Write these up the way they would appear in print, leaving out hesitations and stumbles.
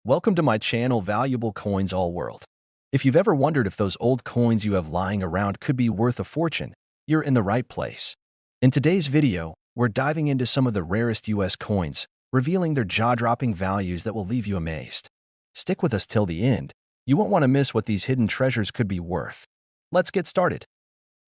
Welcome to my channel, Valuable Coins All World. If you've ever wondered if those old coins you have lying around could be worth a fortune, you're in the right place. In today's video, we're diving into some of the rarest US coins, revealing their jaw-dropping values that will leave you amazed. Stick with us till the end. You won't want to miss what these hidden treasures could be worth. Let's get started.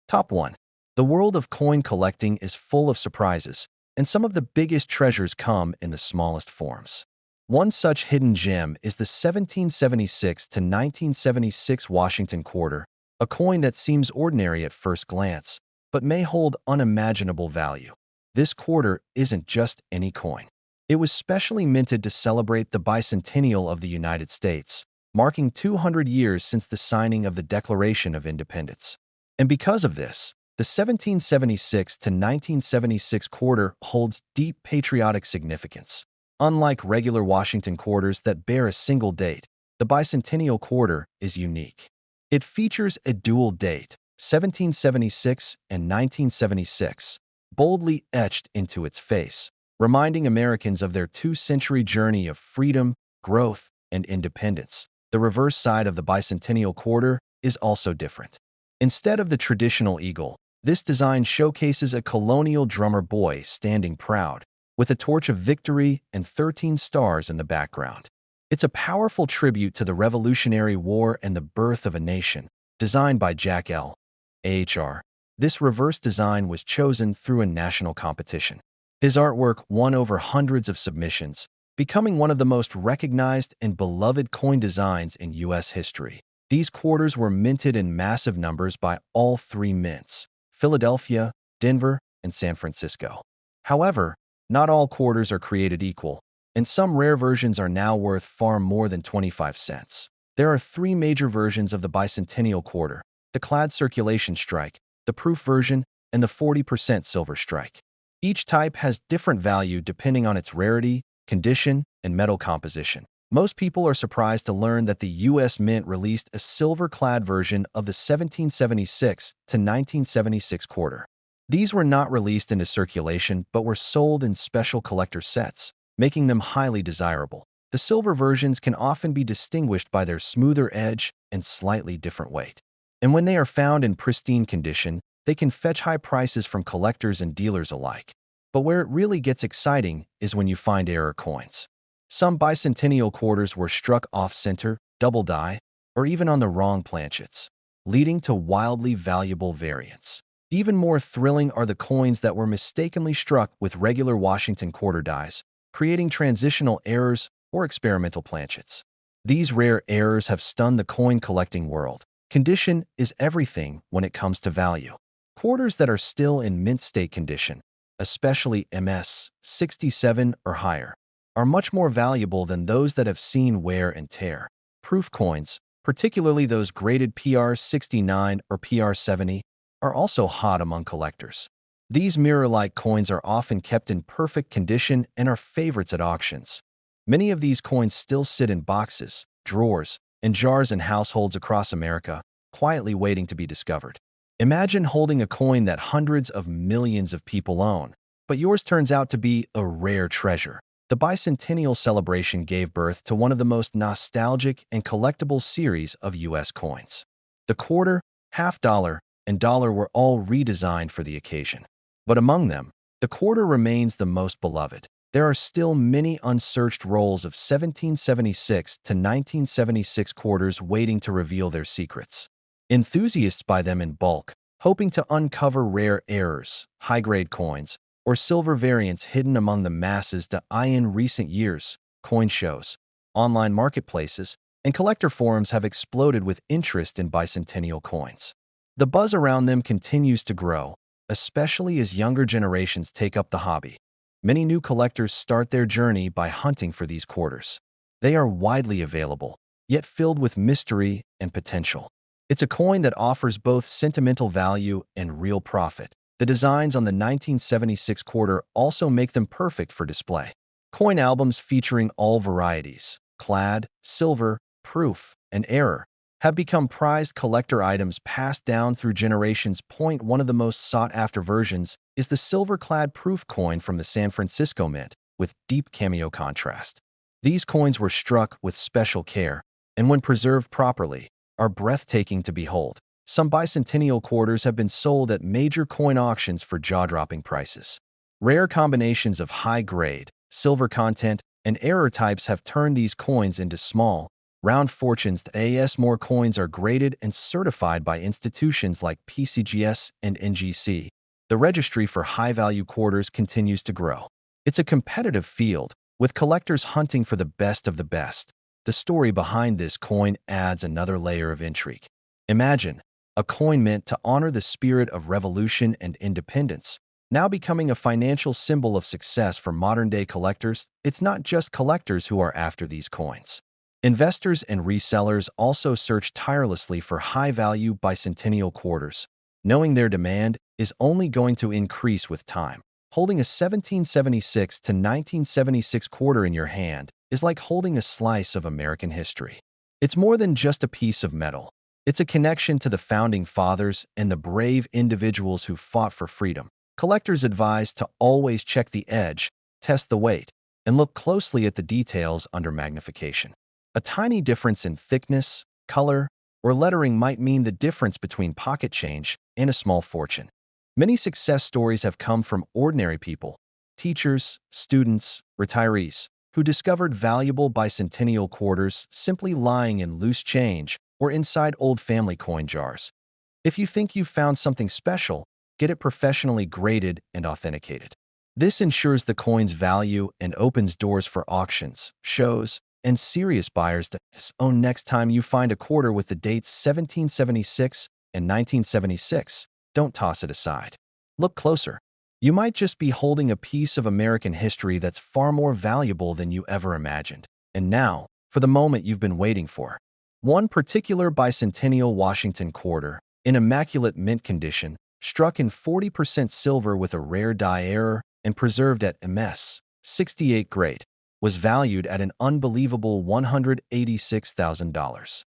Top 1. The world of coin collecting is full of surprises, and some of the biggest treasures come in the smallest forms. One such hidden gem is the 1776 to 1976 Washington quarter, a coin that seems ordinary at first glance, but may hold unimaginable value. This quarter isn't just any coin. It was specially minted to celebrate the bicentennial of the United States, marking 200 years since the signing of the Declaration of Independence. And because of this, the 1776 to 1976 quarter holds deep patriotic significance. Unlike regular Washington quarters that bear a single date, the bicentennial quarter is unique. It features a dual date, 1776 and 1976, boldly etched into its face, reminding Americans of their two-century journey of freedom, growth, and independence. The reverse side of the bicentennial quarter is also different. Instead of the traditional eagle, this design showcases a colonial drummer boy standing proud, with a torch of victory and 13 stars in the background. It's a powerful tribute to the Revolutionary War and the birth of a nation, designed by Jack L. Ahr. This reverse design was chosen through a national competition. His artwork won over hundreds of submissions, becoming one of the most recognized and beloved coin designs in U.S. history. These quarters were minted in massive numbers by all three mints: Philadelphia, Denver, and San Francisco. However, not all quarters are created equal, and some rare versions are now worth far more than 25 cents. There are three major versions of the bicentennial quarter: the clad circulation strike, the proof version, and the 40% silver strike. Each type has different value depending on its rarity, condition, and metal composition. Most people are surprised to learn that the U.S. Mint released a silver-clad version of the 1776 to 1976 quarter. These were not released into circulation but were sold in special collector sets, making them highly desirable. The silver versions can often be distinguished by their smoother edge and slightly different weight. And when they are found in pristine condition, they can fetch high prices from collectors and dealers alike. But where it really gets exciting is when you find error coins. Some bicentennial quarters were struck off-center, double die, or even on the wrong planchets, leading to wildly valuable variants. Even more thrilling are the coins that were mistakenly struck with regular Washington quarter dies, creating transitional errors or experimental planchets. These rare errors have stunned the coin collecting world. Condition is everything when it comes to value. Quarters that are still in mint state condition, especially MS 67 or higher, are much more valuable than those that have seen wear and tear. Proof coins, particularly those graded PR 69 or PR 70, are also hot among collectors. These mirror-like coins are often kept in perfect condition and are favorites at auctions. Many of these coins still sit in boxes, drawers, and jars in households across America, quietly waiting to be discovered. Imagine holding a coin that hundreds of millions of people own, but yours turns out to be a rare treasure. The bicentennial celebration gave birth to one of the most nostalgic and collectible series of U.S. coins. The quarter, half dollar, and dollar were all redesigned for the occasion. But among them, the quarter remains the most beloved. There are still many unsearched rolls of 1776 to 1976 quarters waiting to reveal their secrets. Enthusiasts buy them in bulk, hoping to uncover rare errors, high-grade coins, or silver variants hidden among the masses. In recent years, coin shows, online marketplaces, and collector forums have exploded with interest in bicentennial coins. The buzz around them continues to grow, especially as younger generations take up the hobby. Many new collectors start their journey by hunting for these quarters. They are widely available, yet filled with mystery and potential. It's a coin that offers both sentimental value and real profit. The designs on the 1976 quarter also make them perfect for display. Coin albums featuring all varieties, clad, silver, proof, and error, have become prized collector items passed down through generations. One of the most sought-after versions is the silver-clad proof coin from the San Francisco Mint, with deep cameo contrast. These coins were struck with special care, and when preserved properly, are breathtaking to behold. Some bicentennial quarters have been sold at major coin auctions for jaw-dropping prices. Rare combinations of high-grade, silver content, and error types have turned these coins into small, round fortunes. As more coins are graded and certified by institutions like PCGS and NGC, the registry for high-value quarters continues to grow. It's a competitive field, with collectors hunting for the best of the best. The story behind this coin adds another layer of intrigue. Imagine a coin meant to honor the spirit of revolution and independence, now becoming a financial symbol of success for modern-day collectors. It's not just collectors who are after these coins. Investors and resellers also search tirelessly for high-value bicentennial quarters, knowing their demand is only going to increase with time. Holding a 1776 to 1976 quarter in your hand is like holding a slice of American history. It's more than just a piece of metal. It's a connection to the founding fathers and the brave individuals who fought for freedom. Collectors advise to always check the edge, test the weight, and look closely at the details under magnification. A tiny difference in thickness, color, or lettering might mean the difference between pocket change and a small fortune. Many success stories have come from ordinary people, teachers, students, retirees, who discovered valuable bicentennial quarters simply lying in loose change or inside old family coin jars. If you think you've found something special, get it professionally graded and authenticated. This ensures the coin's value and opens doors for auctions, shows, and serious buyers to own. Next time you find a quarter with the dates 1776 and 1976, don't toss it aside. Look closer. You might just be holding a piece of American history that's far more valuable than you ever imagined. And now, for the moment you've been waiting for. One particular bicentennial Washington quarter, in immaculate mint condition, struck in 40% silver with a rare die error and preserved at MS 68 grade, was valued at an unbelievable $186,000.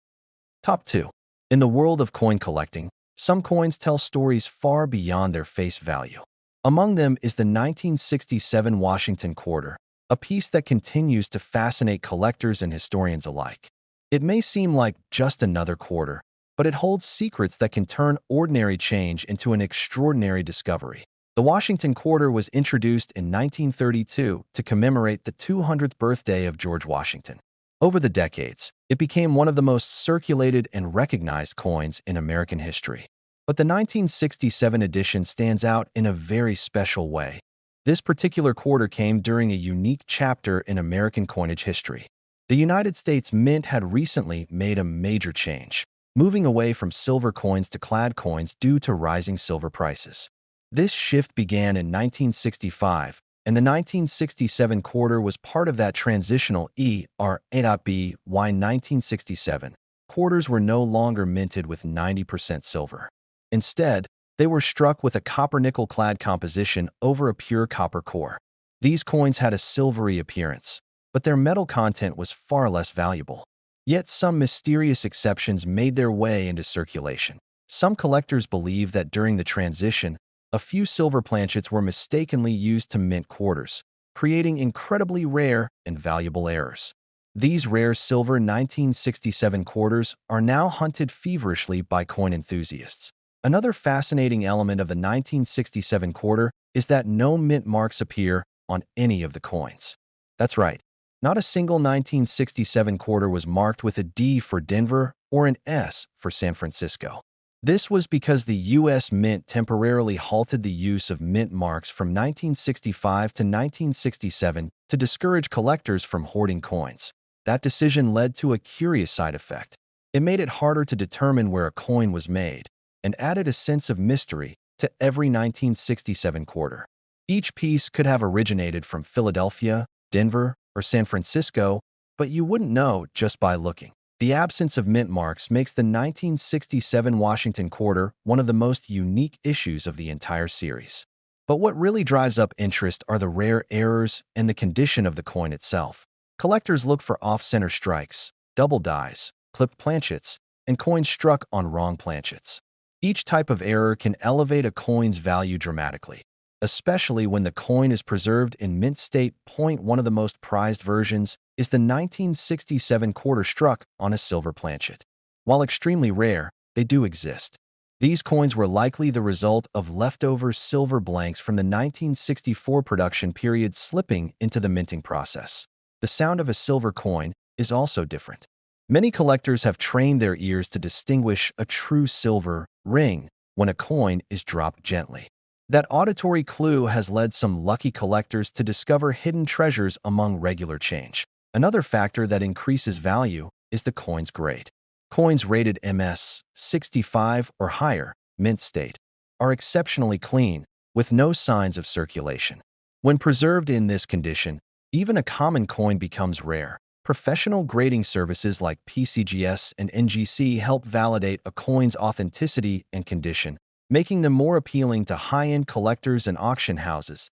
Top 2. In the world of coin collecting, some coins tell stories far beyond their face value. Among them is the 1967 Washington quarter, a piece that continues to fascinate collectors and historians alike. It may seem like just another quarter, but it holds secrets that can turn ordinary change into an extraordinary discovery. The Washington quarter was introduced in 1932 to commemorate the 200th birthday of George Washington. Over the decades, it became one of the most circulated and recognized coins in American history. But the 1967 edition stands out in a very special way. This particular quarter came during a unique chapter in American coinage history. The United States Mint had recently made a major change, moving away from silver coins to clad coins due to rising silver prices. This shift began in 1965, and the 1967 quarter was part of that transitional era. By 1967, quarters were no longer minted with 90% silver. Instead, they were struck with a copper-nickel clad composition over a pure copper core. These coins had a silvery appearance, but their metal content was far less valuable. Yet some mysterious exceptions made their way into circulation. Some collectors believe that during the transition, a few silver planchets were mistakenly used to mint quarters, creating incredibly rare and valuable errors. These rare silver 1967 quarters are now hunted feverishly by coin enthusiasts. Another fascinating element of the 1967 quarter is that no mint marks appear on any of the coins. That's right. Not a single 1967 quarter was marked with a D for Denver or an S for San Francisco. This was because the U.S. Mint temporarily halted the use of mint marks from 1965 to 1967 to discourage collectors from hoarding coins. That decision led to a curious side effect. It made it harder to determine where a coin was made and added a sense of mystery to every 1967 quarter. Each piece could have originated from Philadelphia, Denver, or San Francisco, but you wouldn't know just by looking. The absence of mint marks makes the 1967 Washington quarter one of the most unique issues of the entire series. But what really drives up interest are the rare errors and the condition of the coin itself. Collectors look for off-center strikes, double dies, clipped planchets, and coins struck on wrong planchets. Each type of error can elevate a coin's value dramatically. especially when the coin is preserved in mint state. One of the most prized versions is the 1967 quarter struck on a silver planchet. While extremely rare, they do exist. These coins were likely the result of leftover silver blanks from the 1964 production period slipping into the minting process. The sound of a silver coin is also different. Many collectors have trained their ears to distinguish a true silver ring when a coin is dropped gently. That auditory clue has led some lucky collectors to discover hidden treasures among regular change. Another factor that increases value is the coin's grade. Coins rated MS 65 or higher, mint state, are exceptionally clean, with no signs of circulation. When preserved in this condition, even a common coin becomes rare. Professional grading services like PCGS and NGC help validate a coin's authenticity and condition, making them more appealing to high-end collectors and auction houses.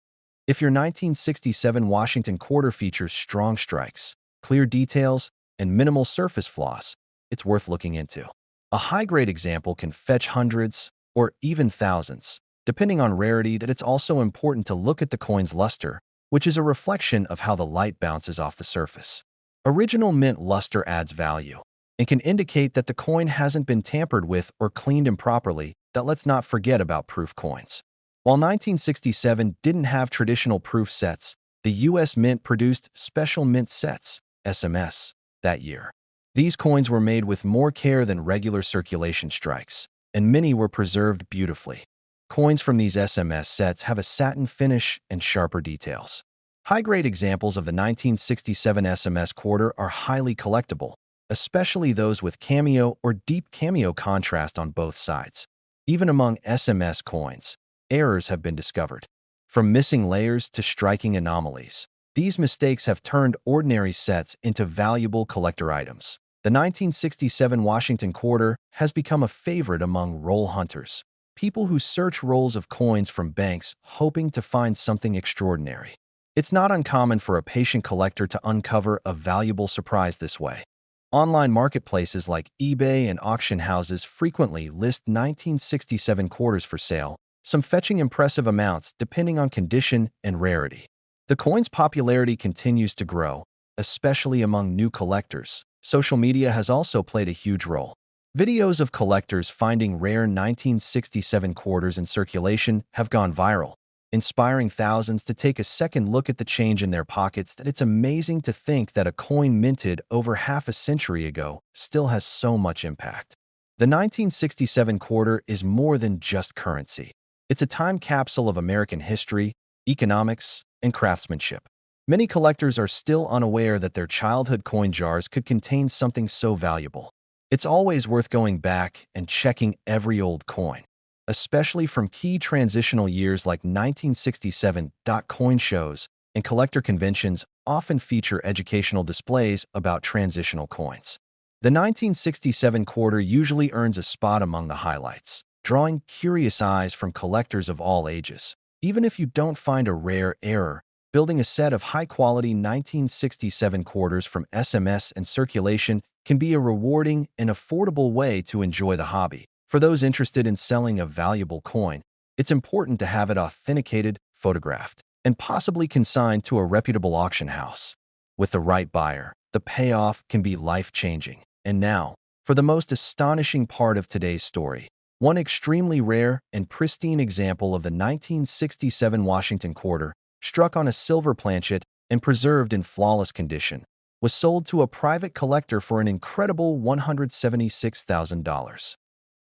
If your 1967 Washington quarter features strong strikes, clear details, and minimal surface flaws, it's worth looking into. A high-grade example can fetch hundreds or even thousands, depending on rarity. It's also important to look at the coin's luster, which is a reflection of how the light bounces off the surface. Original mint luster adds value and can indicate that the coin hasn't been tampered with or cleaned improperly. Let's not forget about proof coins. While 1967 didn't have traditional proof sets, the U.S. Mint produced special mint sets, SMS, that year. These coins were made with more care than regular circulation strikes, and many were preserved beautifully. Coins from these SMS sets have a satin finish and sharper details. High-grade examples of the 1967 SMS quarter are highly collectible, especially those with cameo or deep cameo contrast on both sides. Even among SMS coins, errors have been discovered. From missing layers to striking anomalies, these mistakes have turned ordinary sets into valuable collector items. The 1967 Washington quarter has become a favorite among roll hunters, people who search rolls of coins from banks hoping to find something extraordinary. It's not uncommon for a patient collector to uncover a valuable surprise this way. Online marketplaces like eBay and auction houses frequently list 1967 quarters for sale, some fetching impressive amounts depending on condition and rarity. The coin's popularity continues to grow, especially among new collectors. Social media has also played a huge role. Videos of collectors finding rare 1967 quarters in circulation have gone viral, inspiring thousands to take a second look at the change in their pockets. It's amazing to think that a coin minted over half a century ago still has so much impact. The 1967 quarter is more than just currency. It's a time capsule of American history, economics, and craftsmanship. Many collectors are still unaware that their childhood coin jars could contain something so valuable. It's always worth going back and checking every old coin, especially from key transitional years like 1967. Coin shows and collector conventions often feature educational displays about transitional coins. The 1967 quarter usually earns a spot among the highlights, drawing curious eyes from collectors of all ages. Even if you don't find a rare error, building a set of high-quality 1967 quarters from SMS and circulation can be a rewarding and affordable way to enjoy the hobby. For those interested in selling a valuable coin, it's important to have it authenticated, photographed, and possibly consigned to a reputable auction house. With the right buyer, the payoff can be life-changing. And now, for the most astonishing part of today's story, one extremely rare and pristine example of the 1967 Washington quarter, struck on a silver planchet and preserved in flawless condition, was sold to a private collector for an incredible $176,000.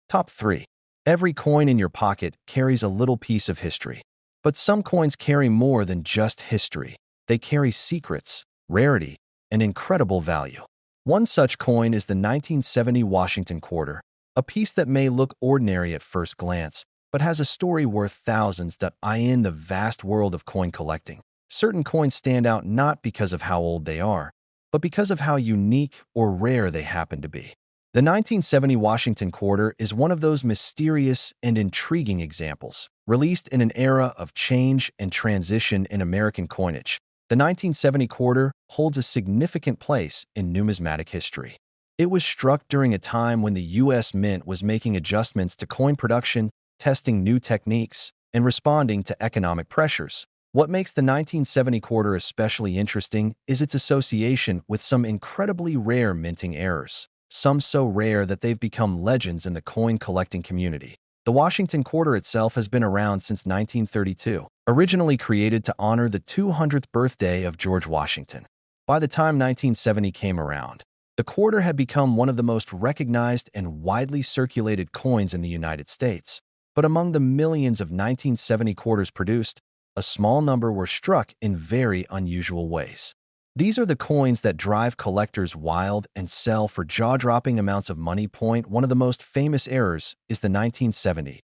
Top 3. Every coin in your pocket carries a little piece of history. But some coins carry more than just history. They carry secrets, rarity, and incredible value. One such coin is the 1970 Washington quarter, a piece that may look ordinary at first glance, but has a story worth thousands. In the vast world of coin collecting, certain coins stand out not because of how old they are, but because of how unique or rare they happen to be. The 1970 Washington quarter is one of those mysterious and intriguing examples, released in an era of change and transition in American coinage. The 1970 quarter holds a significant place in numismatic history. It was struck during a time when the U.S. Mint was making adjustments to coin production, testing new techniques, and responding to economic pressures. What makes the 1970 quarter especially interesting is its association with some incredibly rare minting errors, some so rare that they've become legends in the coin collecting community. The Washington quarter itself has been around since 1932, originally created to honor the 200th birthday of George Washington. By the time 1970 came around, the quarter had become one of the most recognized and widely circulated coins in the United States. But among the millions of 1970 quarters produced, a small number were struck in very unusual ways. These are the coins that drive collectors wild and sell for jaw-dropping amounts of money. One of the most famous errors is the 1970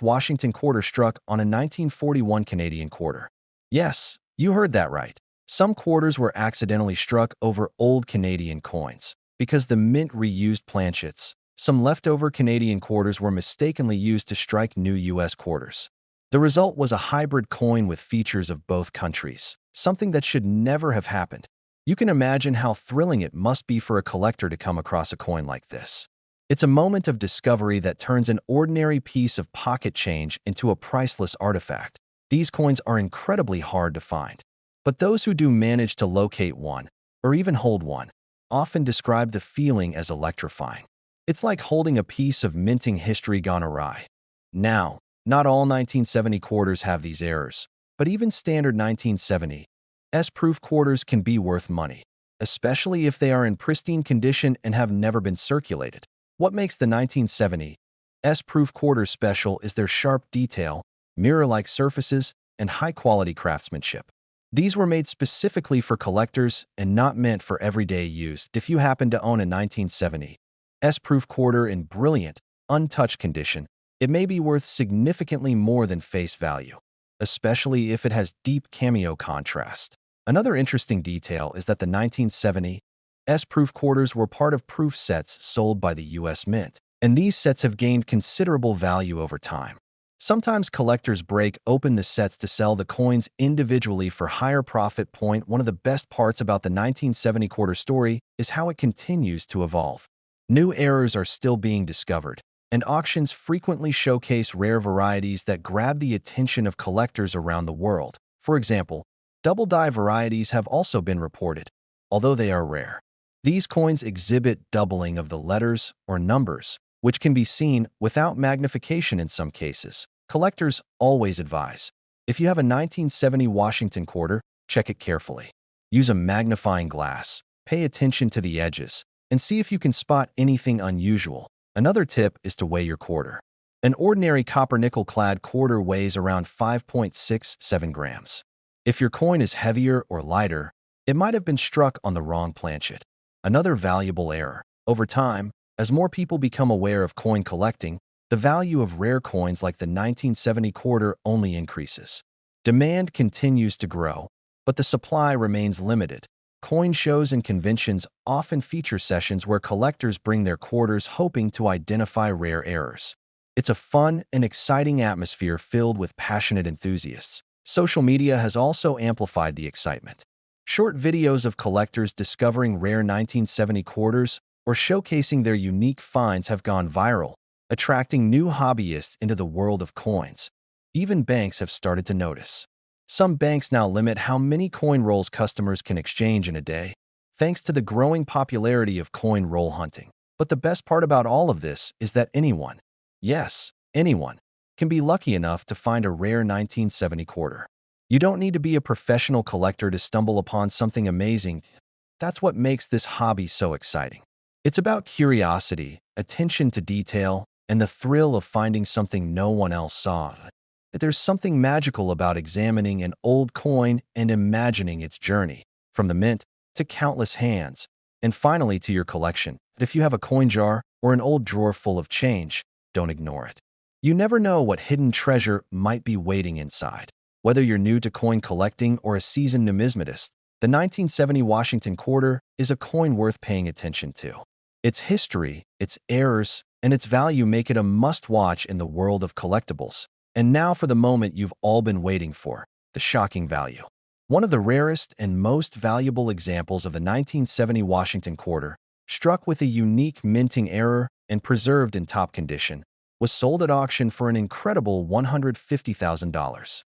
Washington quarter struck on a 1941 Canadian quarter. Yes, you heard that right. Some quarters were accidentally struck over old Canadian coins because the mint reused planchets. Some leftover Canadian quarters were mistakenly used to strike new U.S. quarters. The result was a hybrid coin with features of both countries, something that should never have happened. You can imagine how thrilling it must be for a collector to come across a coin like this. It's a moment of discovery that turns an ordinary piece of pocket change into a priceless artifact. These coins are incredibly hard to find, but those who do manage to locate one, or even hold one, often describe the feeling as electrifying. It's like holding a piece of minting history gone awry. Now, not all 1970 quarters have these errors, but even standard 1970 proof quarters can be worth money, especially if they are in pristine condition and have never been circulated. What makes the 1970 proof quarters special is their sharp detail, mirror-like surfaces, and high-quality craftsmanship. These were made specifically for collectors and not meant for everyday use. If you happen to own a 1970 proof quarter in brilliant, untouched condition, it may be worth significantly more than face value, especially if it has deep cameo contrast. Another interesting detail is that the 1970 proof quarters were part of proof sets sold by the U.S. Mint, and these sets have gained considerable value over time. Sometimes collectors break open the sets to sell the coins individually for higher profit. One of the best parts about the 1970 quarter story is how it continues to evolve. New errors are still being discovered, and auctions frequently showcase rare varieties that grab the attention of collectors around the world. For example, double-die varieties have also been reported, although they are rare. These coins exhibit doubling of the letters or numbers, which can be seen without magnification in some cases. Collectors always advise, if you have a 1970 Washington quarter, check it carefully. Use a magnifying glass, pay attention to the edges, and see if you can spot anything unusual. Another tip is to weigh your quarter. An ordinary copper-nickel-clad quarter weighs around 5.67 grams. If your coin is heavier or lighter, it might have been struck on the wrong planchet. Another valuable error. Over time, as more people become aware of coin collecting, the value of rare coins like the 1970 quarter only increases. Demand continues to grow, but the supply remains limited. Coin shows and conventions often feature sessions where collectors bring their quarters hoping to identify rare errors. It's a fun and exciting atmosphere filled with passionate enthusiasts. Social media has also amplified the excitement. Short videos of collectors discovering rare 1970 quarters or showcasing their unique finds have gone viral, attracting new hobbyists into the world of coins. Even banks have started to notice. Some banks now limit how many coin rolls customers can exchange in a day, thanks to the growing popularity of coin roll hunting. But the best part about all of this is that anyone, yes, anyone, can be lucky enough to find a rare 1970 quarter. You don't need to be a professional collector to stumble upon something amazing. That's what makes this hobby so exciting. It's about curiosity, attention to detail, and the thrill of finding something no one else saw. There's something magical about examining an old coin and imagining its journey, from the mint to countless hands, and finally to your collection. If you have a coin jar or an old drawer full of change, don't ignore it. You never know what hidden treasure might be waiting inside. Whether you're new to coin collecting or a seasoned numismatist, the 1970 Washington quarter is a coin worth paying attention to. Its history, its errors, and its value make it a must-watch in the world of collectibles. And now for the moment you've all been waiting for, the shocking value. One of the rarest and most valuable examples of the 1970 Washington quarter, struck with a unique minting error and preserved in top condition, was sold at auction for an incredible $150,000.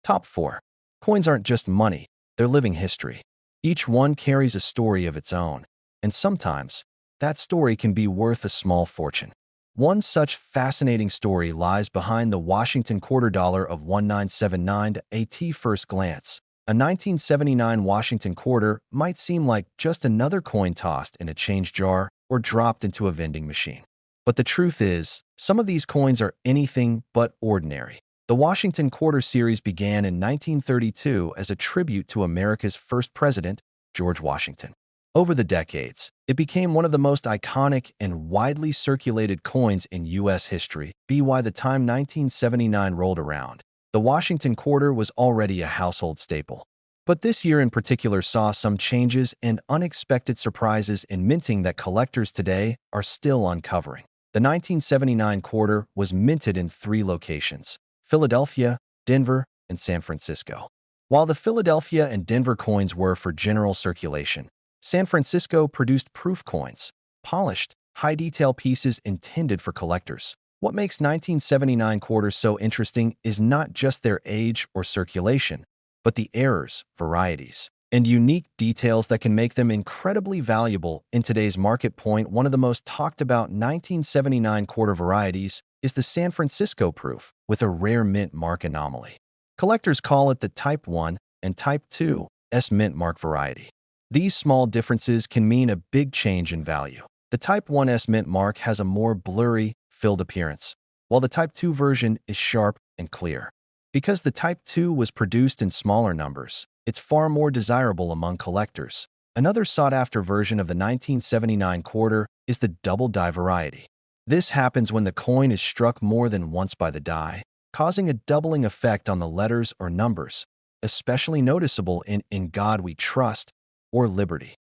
Top 4. Coins aren't just money, they're living history. Each one carries a story of its own, and sometimes that story can be worth a small fortune. One such fascinating story lies behind the Washington quarter dollar of 1979. At first glance, a 1979 Washington quarter might seem like just another coin tossed in a change jar or dropped into a vending machine. But the truth is, some of these coins are anything but ordinary. The Washington Quarter series began in 1932 as a tribute to America's first president, George Washington. Over the decades, it became one of the most iconic and widely circulated coins in U.S. history. By the time 1979 rolled around, the Washington Quarter was already a household staple. But this year in particular saw some changes and unexpected surprises in minting that collectors today are still uncovering. The 1979 quarter was minted in 3 locations: Philadelphia, Denver, and San Francisco. While the Philadelphia and Denver coins were for general circulation, San Francisco produced proof coins, polished, high-detail pieces intended for collectors. What makes 1979 quarters so interesting is not just their age or circulation, but the errors, varieties, and unique details that can make them incredibly valuable in today's market. One of the most talked about 1979 quarter varieties is the San Francisco proof with a rare mint mark anomaly. Collectors call it the Type 1 and Type 2 S mint mark variety. These small differences can mean a big change in value. The Type 1 S mint mark has a more blurry, filled appearance, while the Type 2 version is sharp and clear. Because the Type 2 was produced in smaller numbers, it's far more desirable among collectors. Another sought-after version of the 1979 quarter is the double die variety. This happens when the coin is struck more than once by the die, causing a doubling effect on the letters or numbers, especially noticeable in God We Trust or Liberty.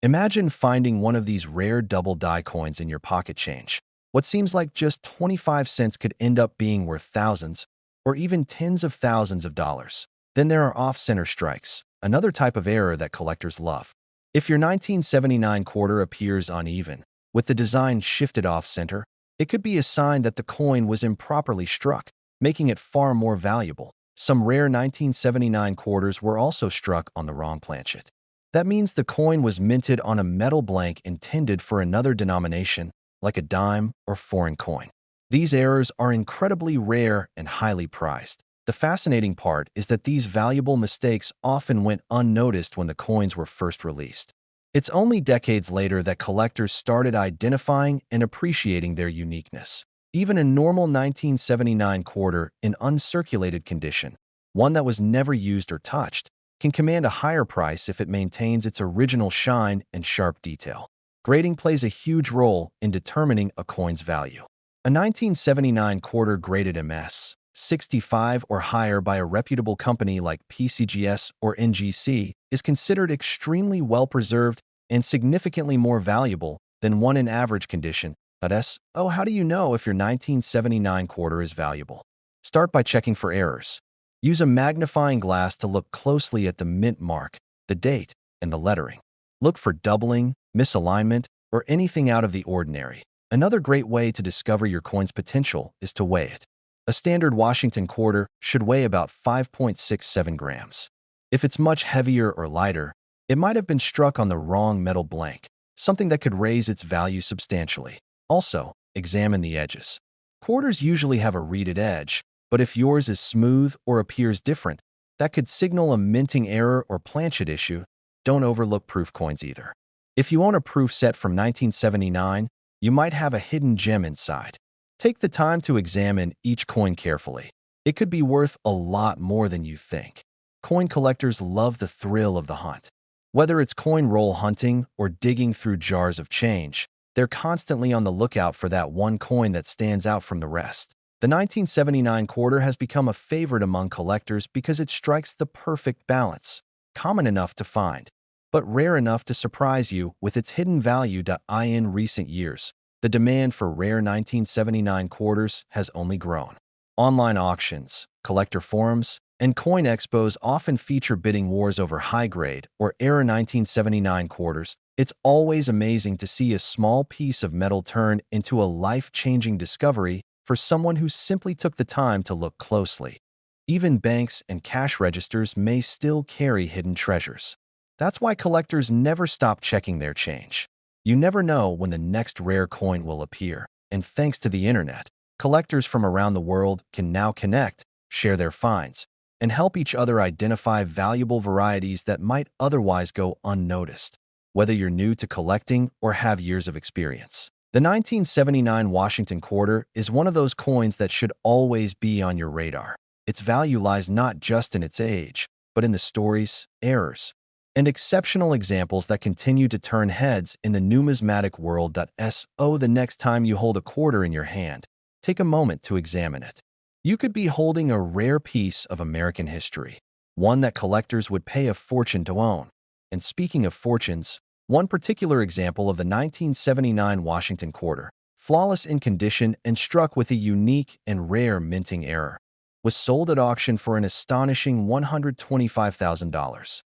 Imagine finding one of these rare double die coins in your pocket change. What seems like just 25 cents could end up being worth thousands or even tens of thousands of dollars. Then there are off-center strikes, another type of error that collectors love. If your 1979 quarter appears uneven, with the design shifted off-center, it could be a sign that the coin was improperly struck, making it far more valuable. Some rare 1979 quarters were also struck on the wrong planchet. That means the coin was minted on a metal blank intended for another denomination, like a dime or foreign coin. These errors are incredibly rare and highly prized. The fascinating part is that these valuable mistakes often went unnoticed when the coins were first released. It's only decades later that collectors started identifying and appreciating their uniqueness. Even a normal 1979 quarter in uncirculated condition, one that was never used or touched, can command a higher price if it maintains its original shine and sharp detail. Grading plays a huge role in determining a coin's value. A 1979 quarter graded MS 65 or higher by a reputable company like PCGS or NGC is considered extremely well-preserved and significantly more valuable than one in average condition. How do you know if your 1979 quarter is valuable? Start by checking for errors. Use a magnifying glass to look closely at the mint mark, the date, and the lettering. Look for doubling, misalignment, or anything out of the ordinary. Another great way to discover your coin's potential is to weigh it. A standard Washington quarter should weigh about 5.67 grams. If it's much heavier or lighter, it might have been struck on the wrong metal blank, something that could raise its value substantially. Also, examine the edges. Quarters usually have a reeded edge, but if yours is smooth or appears different, that could signal a minting error or planchet issue. Don't overlook proof coins either. If you own a proof set from 1979, you might have a hidden gem inside. Take the time to examine each coin carefully. It could be worth a lot more than you think. Coin collectors love the thrill of the hunt. Whether it's coin roll hunting or digging through jars of change, they're constantly on the lookout for that one coin that stands out from the rest. The 1979 quarter has become a favorite among collectors because it strikes the perfect balance, common enough to find, but rare enough to surprise you with its hidden value. In recent years, the demand for rare 1979 quarters has only grown. Online auctions, collector forums, and coin expos often feature bidding wars over high-grade or era 1979 quarters. It's always amazing to see a small piece of metal turn into a life-changing discovery for someone who simply took the time to look closely. Even banks and cash registers may still carry hidden treasures. That's why collectors never stop checking their change. You never know when the next rare coin will appear, and thanks to the internet, collectors from around the world can now connect, share their finds, and help each other identify valuable varieties that might otherwise go unnoticed, whether you're new to collecting or have years of experience. The 1979 Washington quarter is one of those coins that should always be on your radar. Its value lies not just in its age, but in the stories, errors, and exceptional examples that continue to turn heads in the numismatic world. So the next time you hold a quarter in your hand, take a moment to examine it. You could be holding a rare piece of American history, one that collectors would pay a fortune to own. And speaking of fortunes, one particular example of the 1979 Washington quarter, flawless in condition and struck with a unique and rare minting error, was sold at auction for an astonishing $125,000.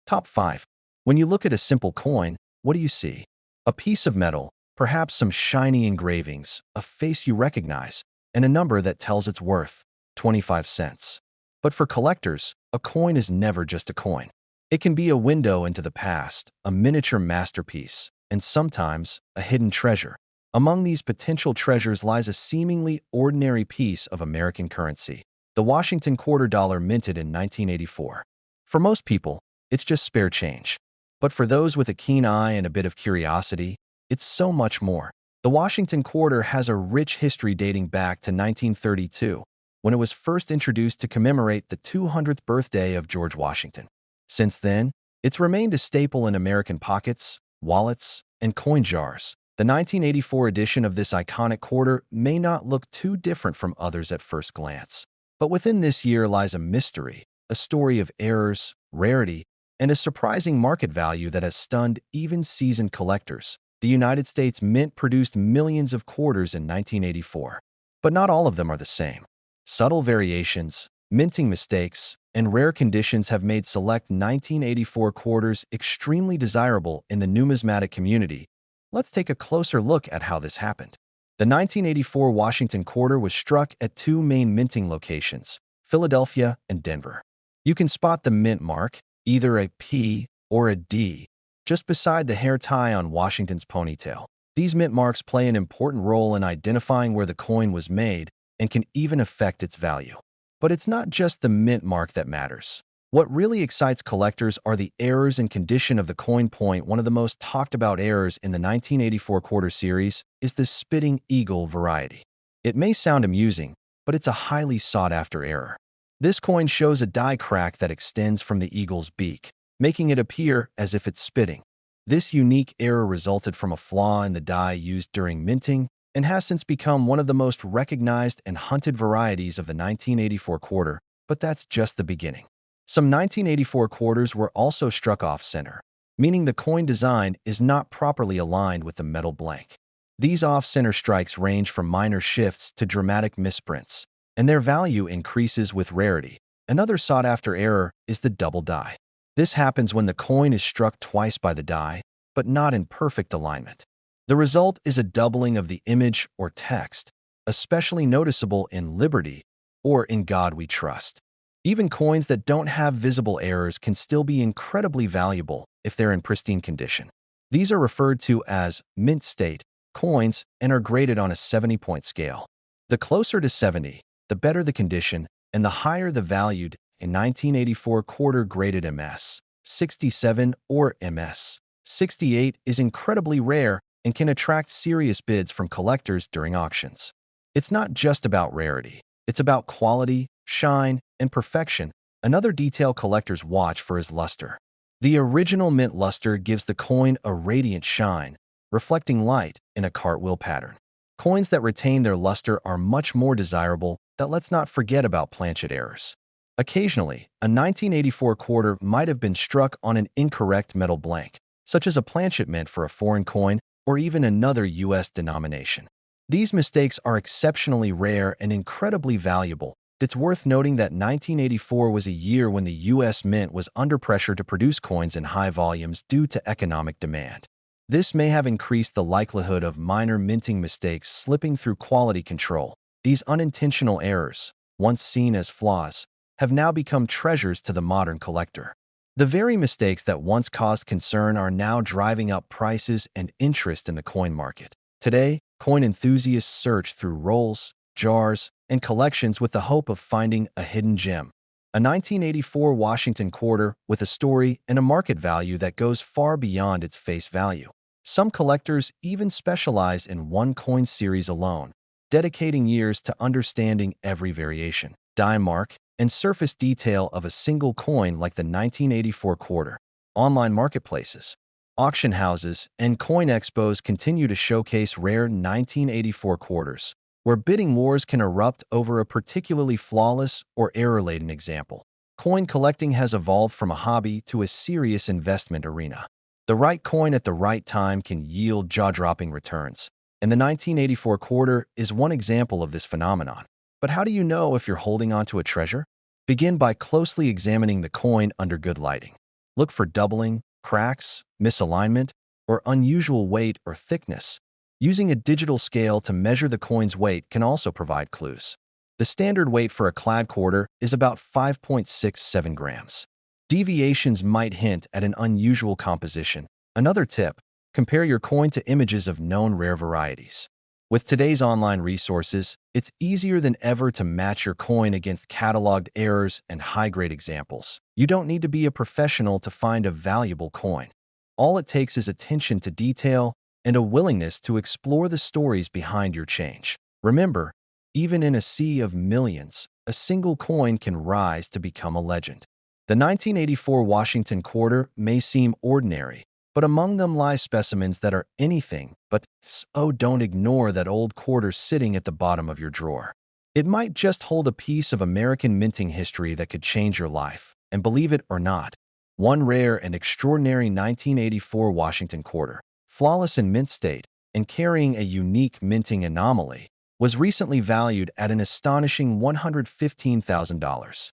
Top 5. When you look at a simple coin, what do you see? A piece of metal, perhaps some shiny engravings, a face you recognize, and a number that tells its worth, 25 cents. But for collectors, a coin is never just a coin. It can be a window into the past, a miniature masterpiece, and sometimes a hidden treasure. Among these potential treasures lies a seemingly ordinary piece of American currency, the Washington quarter dollar minted in 1984. For most people, it's just spare change. But for those with a keen eye and a bit of curiosity, it's so much more. The Washington quarter has a rich history dating back to 1932, when it was first introduced to commemorate the 200th birthday of George Washington. Since then, it's remained a staple in American pockets, wallets, and coin jars. The 1984 edition of this iconic quarter may not look too different from others at first glance. But within this year lies a mystery, a story of errors, rarity, and a surprising market value that has stunned even seasoned collectors. The United States Mint produced millions of quarters in 1984, but not all of them are the same. Subtle variations, minting mistakes, and rare conditions have made select 1984 quarters extremely desirable in the numismatic community. Let's take a closer look at how this happened. The 1984 Washington quarter was struck at two main minting locations, Philadelphia and Denver. You can spot the mint mark, either a P or a D, just beside the hair tie on Washington's ponytail. These mint marks play an important role in identifying where the coin was made and can even affect its value. But it's not just the mint mark that matters. What really excites collectors are the errors and condition of the coin point. One of the most talked about errors in the 1984 quarter series is the spitting eagle variety. It may sound amusing, but it's a highly sought-after error. This coin shows a die crack that extends from the eagle's beak, making it appear as if it's spitting. This unique error resulted from a flaw in the die used during minting and has since become one of the most recognized and hunted varieties of the 1984 quarter, but that's just the beginning. Some 1984 quarters were also struck off-center, meaning the coin design is not properly aligned with the metal blank. These off-center strikes range from minor shifts to dramatic misprints, and their value increases with rarity. Another sought-after error is the double die. This happens when the coin is struck twice by the die, but not in perfect alignment. The result is a doubling of the image or text, especially noticeable in Liberty or In God We Trust. Even coins that don't have visible errors can still be incredibly valuable if they're in pristine condition. These are referred to as mint state coins and are graded on a 70-point scale. The closer to 70, the better the condition, and the higher the valued. In 1984 quarter graded MS 67 or MS 68 is incredibly rare and can attract serious bids from collectors during auctions. It's not just about rarity. It's about quality, shine, and perfection. Another detail collectors watch for is luster. The original mint luster gives the coin a radiant shine, reflecting light in a cartwheel pattern. Coins that retain their luster are much more desirable. That let's not forget about planchet errors. Occasionally, a 1984 quarter might have been struck on an incorrect metal blank, such as a planchet mint for a foreign coin or even another U.S. denomination. These mistakes are exceptionally rare and incredibly valuable. It's worth noting that 1984 was a year when the U.S. Mint was under pressure to produce coins in high volumes due to economic demand. This may have increased the likelihood of minor minting mistakes slipping through quality control. These unintentional errors, once seen as flaws, have now become treasures to the modern collector. The very mistakes that once caused concern are now driving up prices and interest in the coin market. Today, coin enthusiasts search through rolls, jars, and collections with the hope of finding a hidden gem. A 1984 Washington quarter with a story and a market value that goes far beyond its face value. Some collectors even specialize in one coin series alone, dedicating years to understanding every variation, die mark, and surface detail of a single coin like the 1984 quarter. Online marketplaces, auction houses, and coin expos continue to showcase rare 1984 quarters, where bidding wars can erupt over a particularly flawless or error-laden example. Coin collecting has evolved from a hobby to a serious investment arena. The right coin at the right time can yield jaw-dropping returns, and the 1984 quarter is one example of this phenomenon. But how do you know if you're holding onto a treasure? Begin by closely examining the coin under good lighting. Look for doubling, cracks, misalignment, or unusual weight or thickness. Using a digital scale to measure the coin's weight can also provide clues. The standard weight for a clad quarter is about 5.67 grams. Deviations might hint at an unusual composition. Another tip: compare your coin to images of known rare varieties. With today's online resources, it's easier than ever to match your coin against cataloged errors and high-grade examples. You don't need to be a professional to find a valuable coin. All it takes is attention to detail and a willingness to explore the stories behind your change. Remember, even in a sea of millions, a single coin can rise to become a legend. The 1984 Washington quarter may seem ordinary, but among them lie specimens that are anything but. So don't ignore that old quarter sitting at the bottom of your drawer. It might just hold a piece of American minting history that could change your life. And believe it or not, one rare and extraordinary 1984 Washington quarter, flawless in mint state and carrying a unique minting anomaly, was recently valued at an astonishing $115,000.